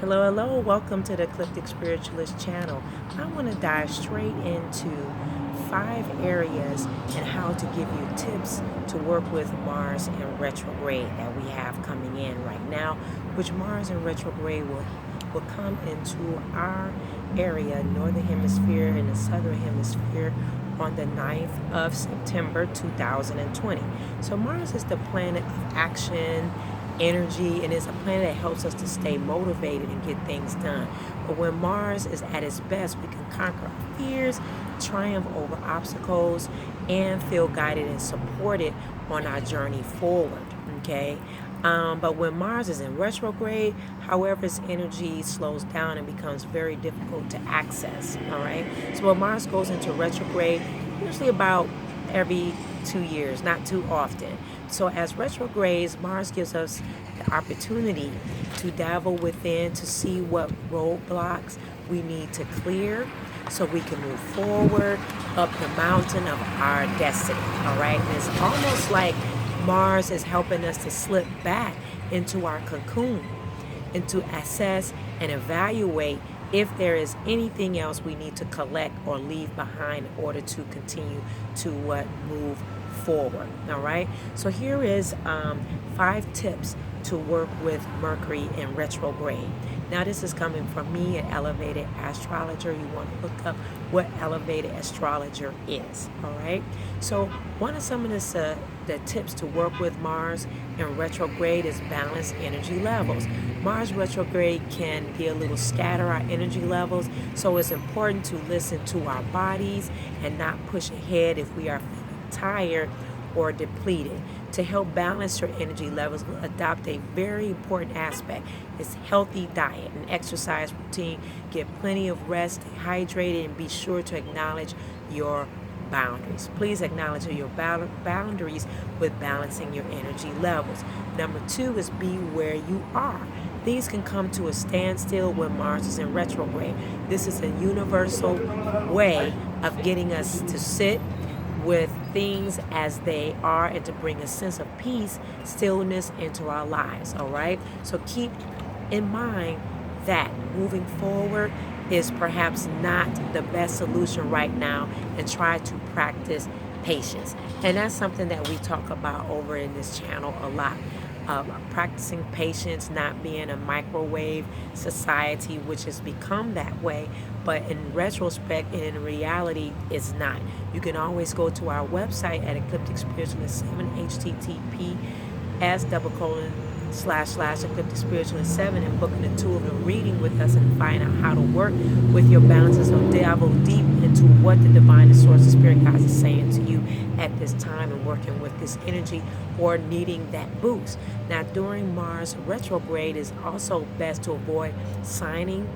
Hello, hello. Welcome to the Ecliptic Spiritualist channel. I want to dive straight into 5 areas and how to give you tips to work with Mars in retrograde that we have coming in right now, which Mars in retrograde will come into our area, northern hemisphere and the southern hemisphere, on the 9th of September 2020. So Mars is the planet of action, energy, and it's a planet that helps us to stay motivated and get things done. But when Mars is at its best, we can conquer our fears, triumph over obstacles, and feel guided and supported on our journey forward. Okay. But when Mars is in retrograde, however, its energy slows down and becomes very difficult to access. All right. So when Mars goes into retrograde, usually about every 2 years, not too often. So as retrogrades, Mars gives us the opportunity to dabble within to see what roadblocks we need to clear so we can move forward up the mountain of our destiny. All right. And it's almost like Mars is helping us to slip back into our cocoon and to assess and evaluate if there is anything else we need to collect or leave behind in order to continue to move forward. All right. So here is 5 tips to work with Mercury in retrograde. Now this is coming from me, an elevated astrologer. You want to look up what elevated astrologer is. All right. So one of some of the tips to work with Mars in retrograde is balance energy levels. Mars retrograde can be a little scatter our energy levels, so it's important to listen to our bodies and not push ahead if we are feeling tired or depleted. To help balance your energy levels, adopt a very important aspect. It's healthy diet and exercise routine. Get plenty of rest, stay hydrated, and be sure to acknowledge your boundaries. Please acknowledge your boundaries with balancing your energy levels. Number 2 is be where you are. These can come to a standstill when Mars is in retrograde. This is a universal way of getting us to sit with things as they are and to bring a sense of peace, stillness into our lives. All right. So keep in mind that moving forward is perhaps not the best solution right now, and try to practice patience. And that's something that we talk about over in this channel a lot. Practicing patience, not being a microwave society, which has become that way, but in retrospect and in reality, it's not. You can always go to our website at Ecliptic Spiritualist 7, https://Ecliptic Spiritualist 7, and book an intuitive reading with us and find out how to work with your balances. So dabble deep into what the divine and source of spirit guides is saying to you at this time and working with this energy or needing that boost. Now, during Mars retrograde, is also best to avoid signing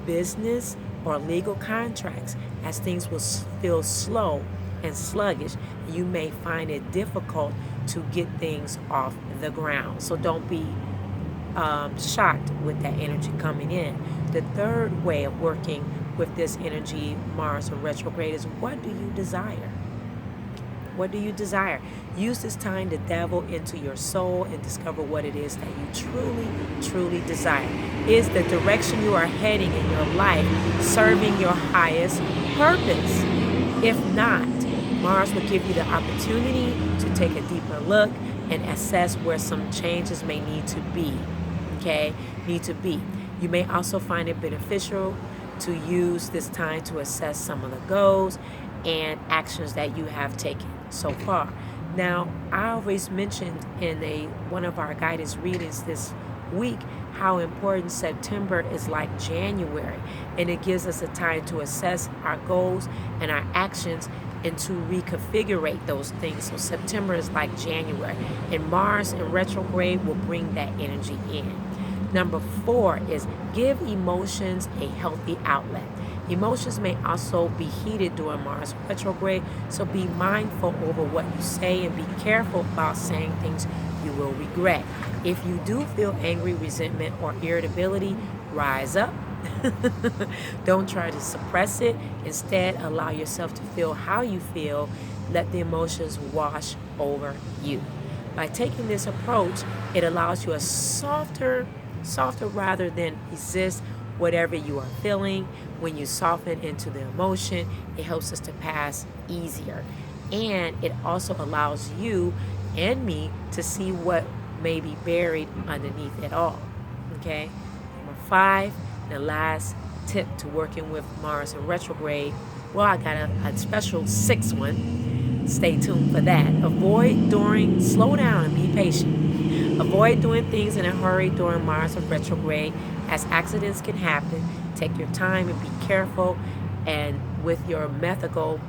business or legal contracts, as things will feel slow and sluggish. You may find it difficult to get things off the ground. So don't be shocked with that energy coming in. The third way of working with this energy, Mars in retrograde, is what do you desire? What do you desire? Use this time to dabble into your soul and discover what it is that you truly, truly desire. Is the direction you are heading in your life serving your highest purpose? If not, Mars will give you the opportunity to take a deeper look and assess where some changes may need to be. Okay? You may also find it beneficial to use this time to assess some of the goals and actions that you have taken so far. Now, I always mentioned in one of our guidance readings this week how important September is like January, and it gives us a time to assess our goals and our actions and to reconfigure those things. So September is like January, and Mars in retrograde will bring that energy in. Number 4 is give emotions a healthy outlet. Emotions may also be heated during Mars retrograde, so be mindful over what you say and be careful about saying things you will regret. If you do feel angry, resentment, or irritability, rise up. Don't try to suppress it. Instead, allow yourself to feel how you feel. Let the emotions wash over you. By taking this approach, it allows you a softer softer rather than resist whatever you are feeling. When you soften into the emotion, it helps us to pass easier. And it also allows you and me to see what may be buried underneath it all. Okay? Number 5, the last tip to working with Mars in retrograde. Well, I got a special 6th one. Stay tuned for that. Slow down and be patient. Avoid doing things in a hurry during Mars in retrograde, as accidents can happen. Take your time and be careful, and with your methodical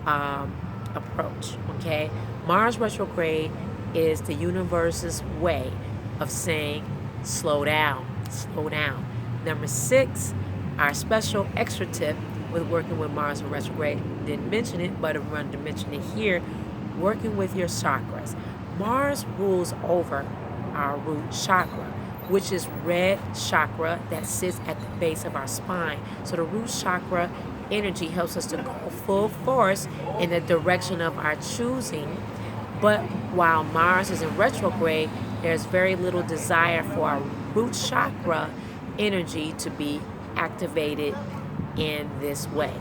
approach. Okay? Mars retrograde is the universe's way of saying slow down, slow down. Number 6, our special extra tip with working with Mars in retrograde. Didn't mention it, but I'm going to mention it here. Working with your chakras. Mars rules over our root chakra, which is red chakra that sits at the base of our spine. So the root chakra energy helps us to go full force in the direction of our choosing. But while Mars is in retrograde, there's very little desire for our root chakra energy to be activated in this way.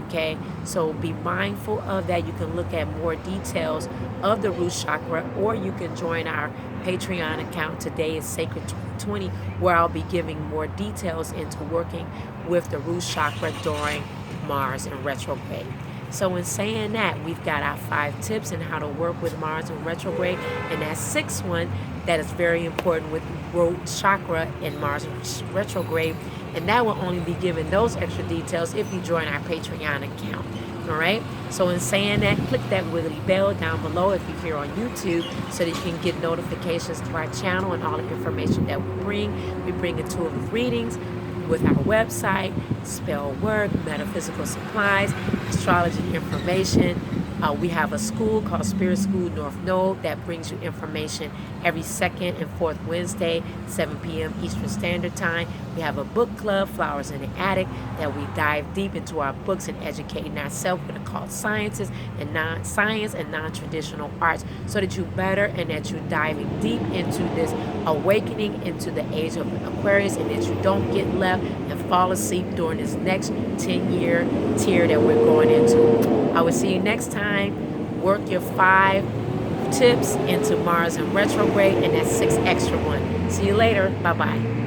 Okay, so be mindful of that. You can look at more details of the root chakra, or you can join our Patreon account. Today is Sacred 2020, where I'll be giving more details into working with the root chakra during Mars in retrograde. So in saying that, we've got our 5 tips on how to work with Mars in retrograde, and that 6th one that is very important with root chakra in Mars in retrograde, and that will only be given those extra details if you join our Patreon account. All right, so in saying that, click that wiggly bell down below if you're here on YouTube, so that you can get notifications to our channel and all the information that we bring. We bring intuitive readings with our website, spell work, metaphysical supplies, astrology information. We have a school called Spirit School North Node that brings you information every 2nd and 4th Wednesday, 7 p.m. Eastern Standard Time. We have a book club, Flowers in the Attic, that we dive deep into our books and educating ourselves with occult sciences and non-science and non-traditional arts, so that you better and that you're diving deep into this awakening into the age of Aquarius, and that you don't get left and fall asleep during this next 10-year tier that we're going into. I will see you next time. Work your 5 tips into Mars in retrograde and that 6 extra one. See you later. Bye-bye.